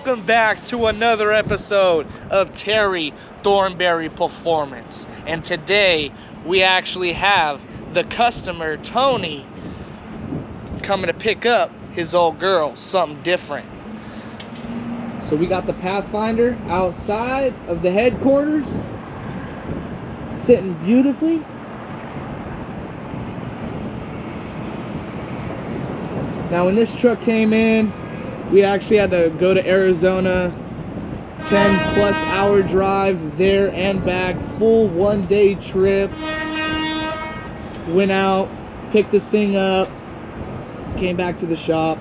welcome back to another episode of Terry Thornberry Performance. And today we actually have the customer, Tony, coming to pick up his old girl, something different. So we got the Pathfinder outside of the headquarters, sitting beautifully. Now when this truck came in, we actually had to go to Arizona, 10+ hour drive there and back, full 1-day trip. Went out, picked this thing up, came back to the shop,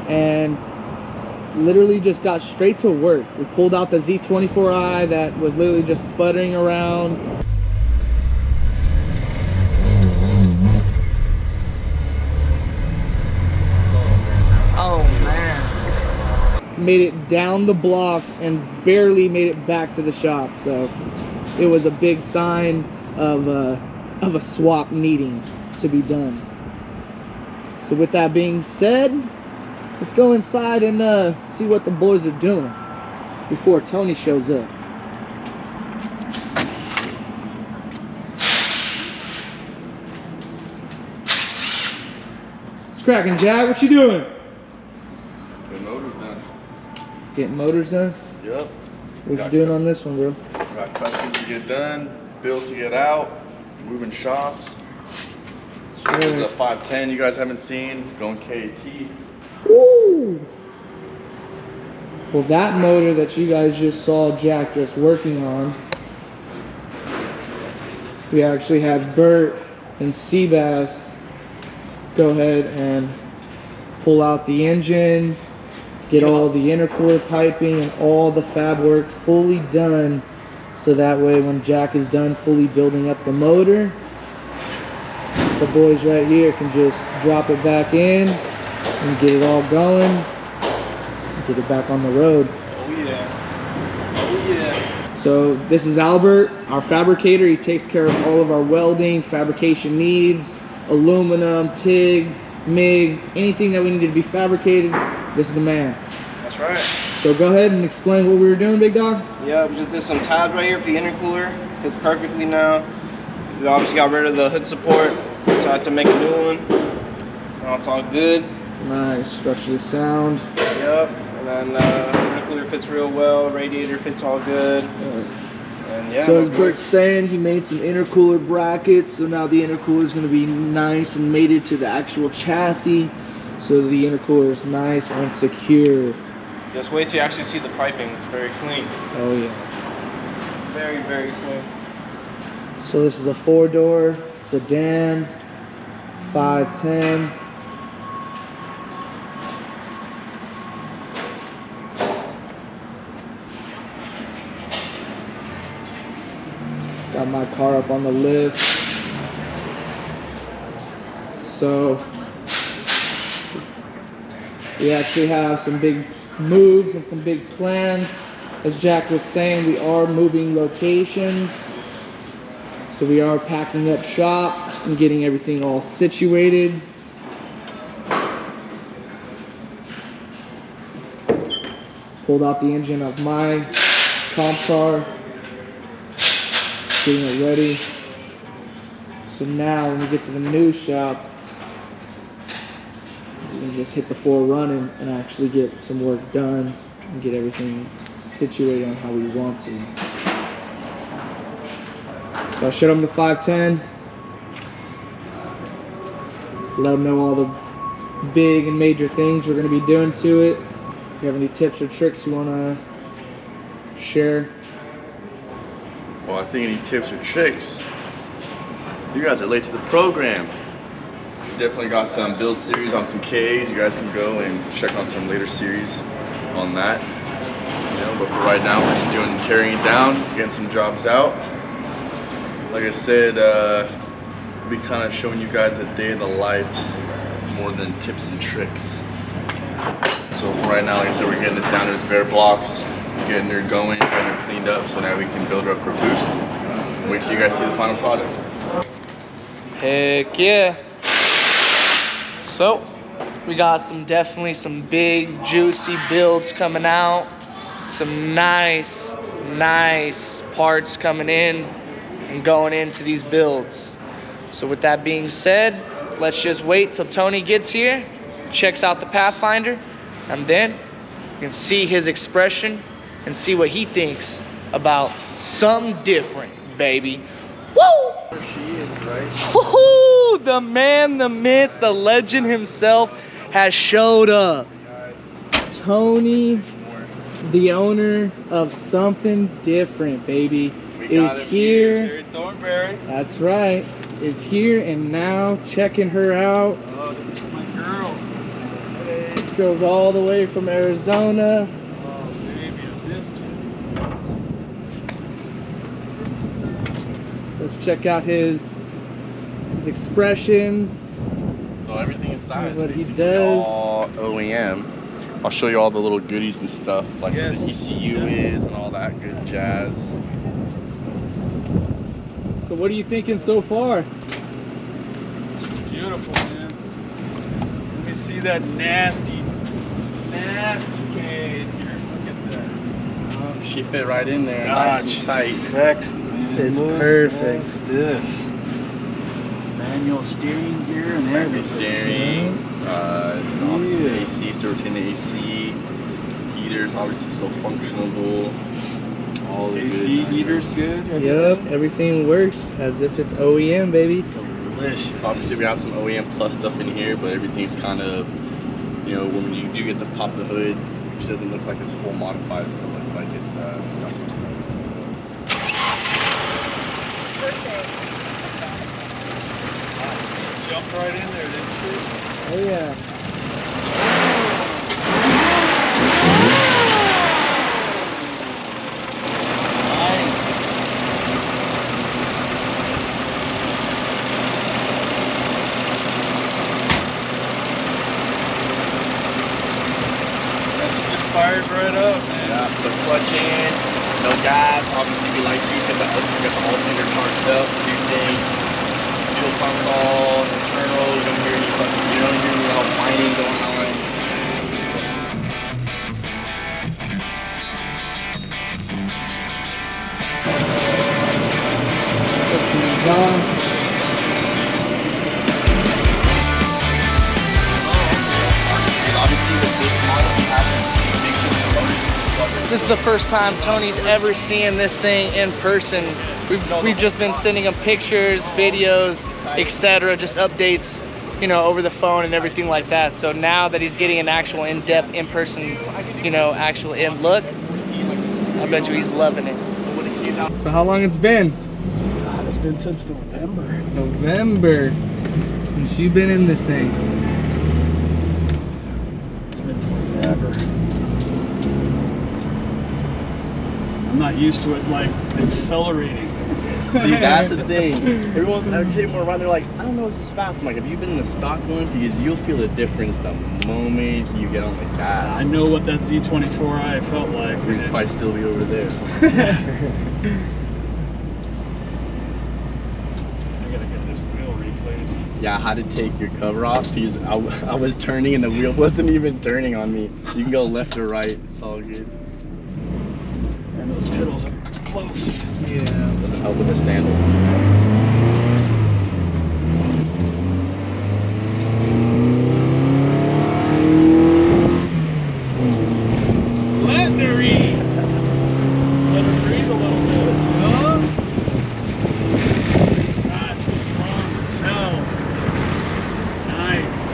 and literally just got straight to work. We pulled out the Z24i that was literally just sputtering around. Oh man. Made it down the block and barely made it back to the shop. So it was a big sign of a swap needing to be done. So with that being said, let's go inside and see what the boys are doing before Tony shows up. What's cracking, Jack? What you doing? Getting motors done. Getting motors done? Yep. What you doing on this one, bro? Got customs to get done, bills to get out, moving shops. This is a 510 you guys haven't seen, going KAT. Ooh! Well, that motor that you guys just saw Jack just working on, we actually had Bert and Seabass go ahead and pull out the engine, get all the intercooler piping and all the fab work fully done, so that way when Jack is done fully building up the motor, the boys right here can just drop it back in and get it all going and get it back on the road. Oh yeah. Oh yeah. So this is Albert, our fabricator. He takes care of all of our welding, fabrication needs, aluminum, TIG, MIG, anything that we needed to be fabricated, this is the man. That's right. So go ahead and explain what we were doing, big dog. Yeah, we just did some tabs right here for the intercooler. Fits perfectly now. We obviously got rid of the hood support, so I had to make a new one. Now it's all good. Nice, structurally sound. Yep, and then intercooler fits real well, radiator fits all good. And yeah, so as Bert's saying, he made some intercooler brackets, so now the intercooler is going to be nice and mated to the actual chassis, so the intercooler is nice and secure. just wait till you actually see the piping. It's very clean. Oh yeah. Very, very clean. So this is a 4-door sedan, 510. Got my car up on the lift. So we actually have some big moves and some big plans. As Jack was saying, we are moving locations. So we are packing up shop and getting everything all situated. Pulled out the engine of my comp car, getting it ready. So now when we get to the new shop, we can just hit the floor running and actually get some work done and get everything situated on how we want to. So I showed them the 510, let them know all the big and major things we're going to be doing to it. If you have any tips or tricks you want to share? Well, I think any tips or tricks? You guys are late to the program. We definitely got some build series on some KAs. You guys can go and check on some later series on that. You know, but for right now, we're just doing tearing it down, getting some jobs out. Like I said, we'll be kind of showing you guys a day of the lives more than tips and tricks. So for right now, like I said, we're getting it down to its bare blocks, getting her going, getting her cleaned up, so now we can build her up for boost. Wait till you guys see the final product. Heck yeah. So We got definitely some big, juicy builds coming out. Some nice parts coming in and going into these builds. So with that being said, let's just wait till Tony gets here, checks out the Pathfinder, and then you can see his expression and see what he thinks about something different, baby. Woo! There she is, right? Woo! The man, the myth, the legend himself has showed up. Tony, the owner of something different, baby, is here. Thornberry. That's right. Is here and now, checking her out. Oh, this is my girl. Hey. Drove all the way from Arizona. Oh, baby, I missed you. So let's check out his expressions. So everything inside What is he basically does. all OEM. I'll show you all the little goodies and stuff, like Yes. what the ECU is and all that good jazz. So what are you thinking so far? It's beautiful, man. Let me see that nasty K in here. Look at that. She fit right in there, God, nice she's and tight. sexy, man. Fits Look perfect. at this. Manual steering gear and Heavy everything. steering, obviously Yeah. the AC, still rotating AC, heaters, obviously still functionable. All the AC good heaters good. Yep, everything works as if it's OEM, baby. Delicious. So obviously we have some OEM plus stuff in here, but everything's kind of, you know, when you do get to pop the hood, it doesn't look like it's full modified. It still looks like it's got some stuff. Jumped right in there, didn't she? Oh yeah. Fired right up, man. Yeah, so clutch in, no gas. Obviously we like to get the alternator charged up, producing fuel pumps all internal. You don't hear any fucking, you don't hear any all whining going on. Put some exhaust. Obviously with this model we have big motors. This is the first time Tony's ever seeing this thing in person. We've just been sending him pictures, videos, etc., just updates, you know, over the phone and everything like that. So now that he's getting an actual in-depth, in-person, you know, actual look, I bet you he's loving it. So how long it's been? God, it's been since November. November, since you've been in this thing. It's been forever. I'm not used to it like accelerating. See, that's the thing. Everyone that came around, they're like, I don't know if this is fast. I'm like, have you been in a stock one? Because you'll feel the difference the moment you get on the gas. I know what that Z24i felt like. We'd probably still be over there. I gotta get this wheel replaced. Yeah, I had to take your cover off because I was turning and the wheel wasn't even turning on me. You can go left or right. It's all good. And those pedals are close. Yeah. Doesn't help with the sandals. Leathery. Let her breathe a little bit. Huh? God, she's strong as hell. Nice.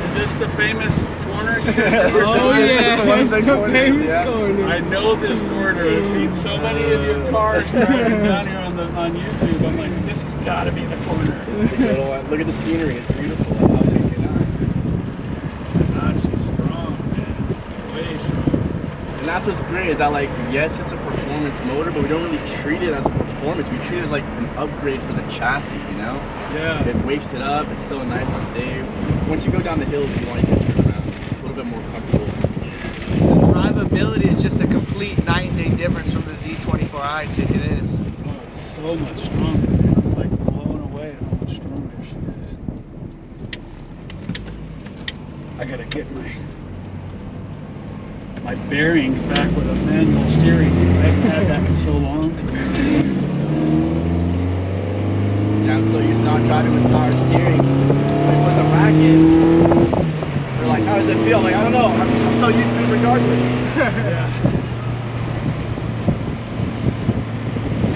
Is this the famous corner you guys were Oh doing? yeah, it's the famous yeah. corner. I know this corner. I've seen so many of your cars driving down here on YouTube. I'm like, this has got to be the corner. It's the good one. Look at the scenery. It's beautiful. Like, how big it is. God, she's strong, man. Way strong. And that's what's great is that, like, yes, it's a performance motor, but we don't really treat it as a performance. We treat it as like an upgrade for the chassis, you know? Yeah. It wakes it up. It's so nice and big. Once you go down the hill, you want to get turn around. It's a little bit more comfortable. The drivability is just a complete night and day difference from the Z24i. It is. Oh, it's so much stronger. I'm like blown away at how much stronger she is. I gotta get my bearings back with a manual steering. I haven't had that in so long. Yeah, I'm so used to not driving with power steering. So we put the rack in. They're like, how does it feel? I'm like, I don't know. I'm so used to it regardless. Yeah.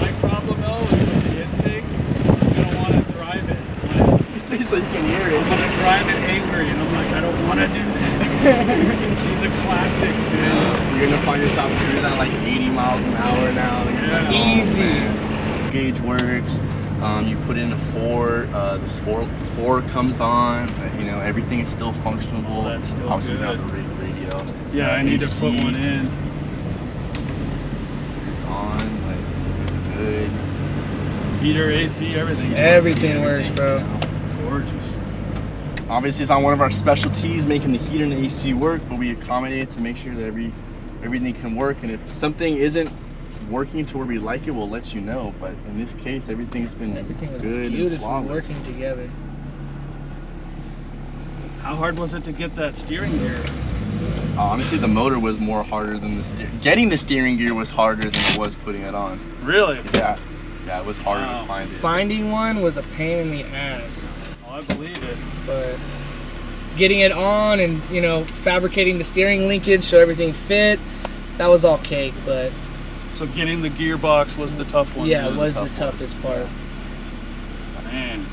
My problem though is with the intake, I'm gonna want to drive it. So you can hear it. I'm gonna drive it angry, and I'm like, I don't want to do that. She's a classic, man. You're gonna find yourself cruising at like 80 miles an hour now. Like, Yeah. Easy. Gauge works. You put in a 4. This 4 comes on. You know, everything is still functional. That's still obviously good. we have the radio. Yeah, I need to put AC one in. It's on. Like, it's good. Heater, AC, everything. Everything works, bro. You know. Gorgeous. Obviously, it's not one of our specialties, making the heater and the AC work, but we accommodate to make sure that everything can work. And if something isn't working to where we like it, we'll let you know. But in this case, everything's been Everything was good and beautifully flawless. working together. How hard was it to get that steering gear? Honestly, the motor was more harder than the steering. Getting the steering gear was harder than it was putting it on. Really? Yeah, it was harder Wow. to find it. Finding one was a pain in the ass, Oh, I believe it. but getting it on and, you know, fabricating the steering linkage so everything fit, that was all cake. But So getting the gearbox was the tough one. yeah, it then? was the toughest part. Man.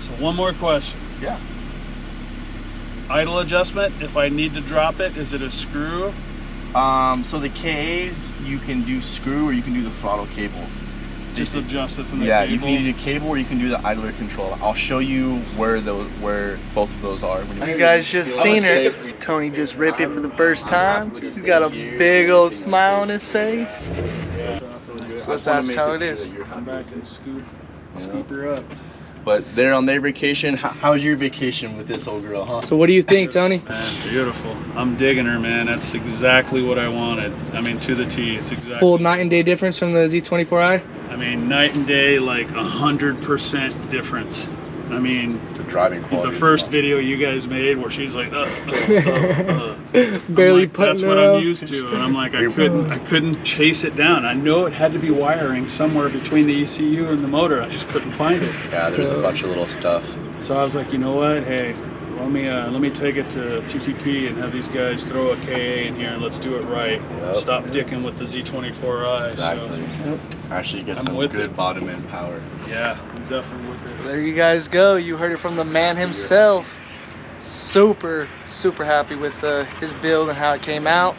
So one more question. Yeah. Idle adjustment, if I need to drop it, is it a screw? So the KAs, you can do screw or you can do the throttle cable. Just adjust it from the Yeah, cable? you can either do cable or you can do the idler control. I'll show you where both of those are. You guys just seen her. Tony just ripped it for the first time. He's got a big old smile on his face. So let's ask how it is. Come back and scoop her up. But they're on their vacation. How's your vacation with this old girl, huh? So what do you think, Tony? Man, beautiful. I'm digging her, man. That's exactly what I wanted. I mean, to the T. It's exactly. Full night and day difference from the Z24i? I mean, night and day, like 100% difference. I mean, The driving quality. the is first fine. video you guys made where she's like, Barely like, putting that's her what up. I'm used to, and I'm like, I couldn't chase it down. I know it had to be wiring somewhere between the ECU and the motor. I just couldn't find it. Yeah, there's a bunch of little stuff. So I was like, you know what? Hey, let me take it to TTP and have these guys throw a KA in here and let's do it right. Yep. Stop dicking with the Z24i. Exactly. So, Actually get I'm some with good it. bottom end power. yeah, I'm definitely with it. There you guys go. You heard it from the man himself. Super happy with his build and how it came out.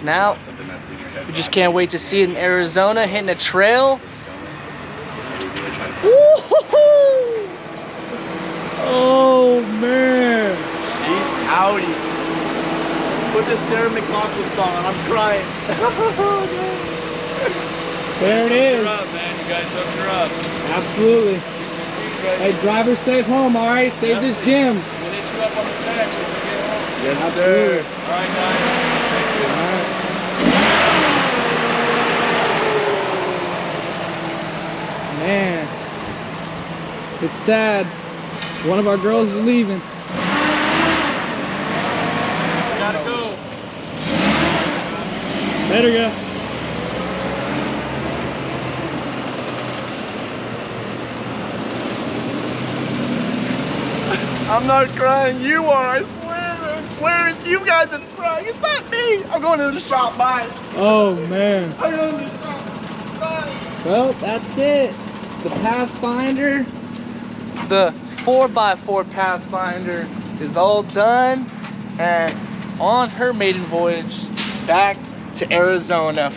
Now, Something that's in your head. we just can't wait to see it in Arizona, hitting a trail. She's Woo-hoo-hoo! Oh man. outie. Put the Sarah McLachlan song on. I'm crying. There it is. Hooked her up, man. You guys hooked her up. Absolutely. Hey, driver safe home, all right? Save this gym. We'll hit you up on the text when we get home. Yes, Absolutely. sir. All right, guys. Take care. All right. Man, it's sad. One of our girls is leaving. Gotta go. Later, go. I'm not crying. You are. I swear. I swear it's you guys that's crying. It's not me. I'm going to the shop. Bye. Oh man. I'm going to the shop. Bye. Well, that's it. The Pathfinder, the 4x4 Pathfinder is all done and on her maiden voyage back to Arizona.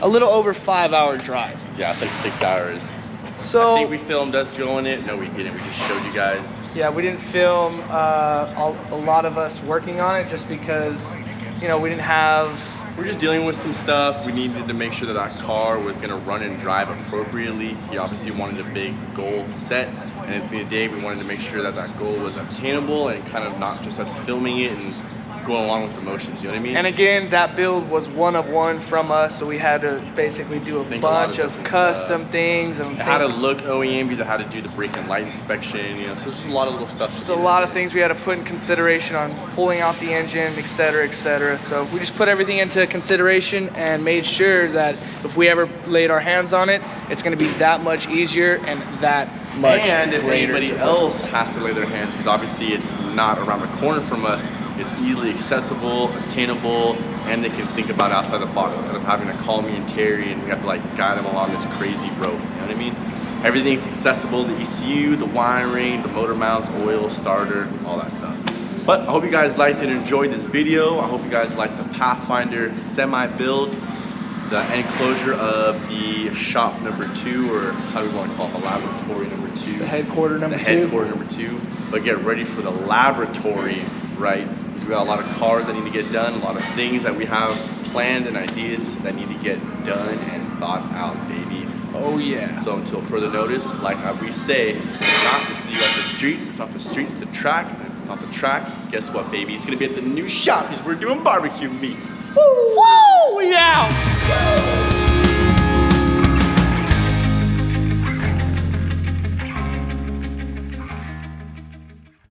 A little over 5 hour drive. Yeah, it's like 6 hours. So I think we filmed us going it. No, we didn't. We just showed you guys. yeah, we didn't film a lot of us working on it just because, you know, we didn't have. We're just dealing with some stuff. We needed to make sure that that car was gonna run and drive appropriately. He obviously wanted a big goal set, and at the end of the day, we wanted to make sure that that goal was obtainable and kind of not just us filming it and going along with the motions, you know what I mean? And again, that build was one of one from us, so we had to basically do a Think a lot bunch of of different custom stuff. things and I had to look OEM because I had to do the brake and light inspection, you know, so there's just a lot of little stuff. just a lot of things we had to put in consideration on pulling out the engine, et cetera, et cetera. So we just put everything into consideration and made sure that if we ever laid our hands on it, it's going to be that much easier and that much And if greater anybody to else has to lay their hands, because obviously it's not around the corner from us, it's easily accessible, attainable, and they can think about outside the box instead of having to call me and Terry and we have to like guide them along this crazy road, you know what I mean? Everything's accessible, the ECU, the wiring, the motor mounts, oil, starter, all that stuff. But I hope you guys liked and enjoyed this video. I hope you guys liked the Pathfinder semi-build, the enclosure of the shop number 2, or how do we want to call it, the laboratory number 2. the headquarter number The 2. headquarter number 2. But get ready for the laboratory, right? Because we got a lot of cars that need to get done, a lot of things that we have planned and ideas that need to get done and thought out, baby. Oh yeah. So until further notice, like we say, if not, we'll see you at the streets. If not the streets, the track. And if it's not the track, guess what, baby? It's gonna be at the new shop because we're doing barbecue meats. Woo! Woo! We out! Woo!